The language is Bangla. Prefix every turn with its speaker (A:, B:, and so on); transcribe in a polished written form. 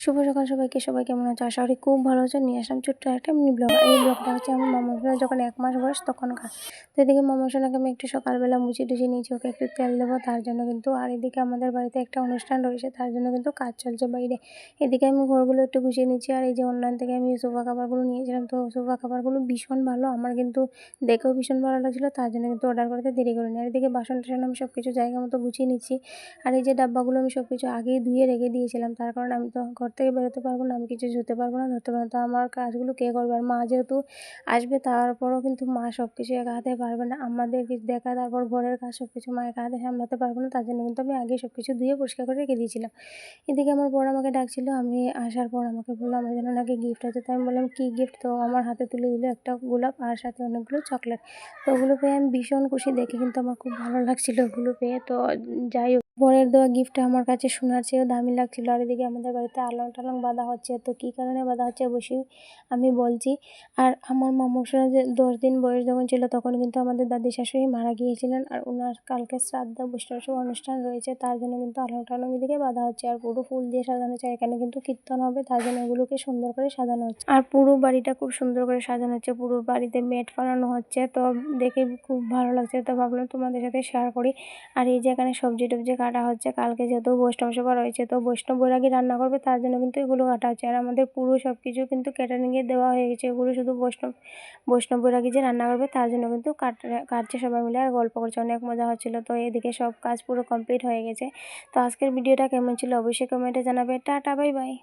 A: শুভ সকাল সবাইকে। সবাই কেমন আছো? আশা করি খুব ভালো আছো। নিয়ে আসলাম ছোট্ট একটা মিনি ব্লগ। এই ব্লগটা হচ্ছে আমার মামা সোনার যখন 1 মাস বয়স তখনকার। তো এদিকে মামা সোনাকে আমি একটু সকালবেলা মুছিয়ে টুছিয়ে নিয়েছি, ওকে একটু তেল দেবো তার জন্য কিন্তু। আর এদিকে আমাদের বাড়িতে একটা অনুষ্ঠান রয়েছে, তার জন্য কিন্তু কাজ চলছে বাইরে। এদিকে আমি ঘরগুলো একটু গুছিয়ে নিচ্ছি। আর এই যে অনলাইন থেকে আমি সোফা কাভারগুলো নিয়েছিলাম, তো সোফা কাভারগুলো ভীষণ ভালো, আমার কিন্তু দেখেও ভীষণ ভালো লাগছিলো, তার জন্য কিন্তু অর্ডার করতে দেরি করিনি। আর এদিকে বাসন টাসন আমি সব কিছু জায়গা মতো গুছিয়ে নিচ্ছি। আর এই যে ডাব্বাগুলো আমি সব কিছু আগেই ধুয়ে রেখে দিয়েছিলাম, তার কারণ আমি তো ঘর থেকে বেরোতে পারবো না, আমি কিছু ধুতে পারবো না, ধরতে পারবো না। তো আমার কাজগুলো কে করবে? আর মা যেহেতু আসবে, তারপরও কিন্তু মা সব কিছু একা হাতে পারবে না, আমাদের কিছু দেখা, তারপর ঘরের কাজ সব কিছু মা একা হাতে সামলাতে পারবো না, তার জন্য কিন্তু আমি আগে সব কিছু ধুয়ে পরিষ্কার করে রেখে দিয়েছিলাম। এদিকে আমার বর আমাকে ডাকছিল, আমি আসার পর আমাকে বললো আমার জন্য নাকি গিফট আছে। তো আমি বললাম কী গিফট? তো আমার হাতে তুলে দিল একটা গোলাপ আর সাথে অনেকগুলো চকলেট। তো ওগুলো পেয়ে আমি ভীষণ খুশি, দেখে কিন্তু আমার খুব ভালো লাগছিলো ওগুলো পেয়ে। তো যাই হোক, বরের দেওয়া গিফটটা আমার কাছে সোনার চেয়েও দামি লাগছিল। আর এদিকে আমাদের বাড়িতে আলং টালং বাঁধা হচ্ছে, তো কী কারণে বাঁধা হচ্ছে অবশ্যই আমি বলছি। আর আমার মামা সোনা যে 10 দিন বয়স যখন ছিল, তখন কিন্তু আমাদের দাদি শাশুড়ি মারা গিয়েছিলেন, আর ওনার কালকে শ্রাদ্ধ বৈষ্ণব অনুষ্ঠান রয়েছে, তার জন্য কিন্তু আলং টালং এদিকে বাঁধা হচ্ছে। আর পুরো ফুল দিয়ে সাজানো হচ্ছে, এখানে কিন্তু কীর্তন হবে, তার জন্য এগুলোকে সুন্দর করে সাজানো হচ্ছে। আর পুরো বাড়িটা খুব সুন্দর করে সাজানো হচ্ছে, পুরো বাড়িতে মেট ফালানো হচ্ছে, তো দেখে খুব ভালো লাগছে। তো ভাবলাম তোমাদের সাথে শেয়ার করি। আর এই যে এখানে সবজি টবজি কাটা হচ্ছে, কালকে যেহেতু বৈষ্ণব সভা রয়েছে, তো বৈষ্ণব বৈরাগী রান্না করবে, তার জন্য কিন্তু এগুলো কাটা হচ্ছে। আর আমাদের পুরো সব কিছু কিন্তু ক্যাটারিংয়ে দেওয়া হয়ে গেছে, এগুলো শুধু বৈষ্ণব বৈরাগী যে রান্না করবে তার জন্য কিন্তু কাটছে সবাই মিলে, আর গল্প করছে, অনেক মজা হচ্ছিলো। তো এদিকে সব কাজ পুরো কমপ্লিট হয়ে গেছে। তো আজকের ভিডিওটা কেমন ছিল অবশ্যই কমেন্টে জানাবে। Tata, bye bye.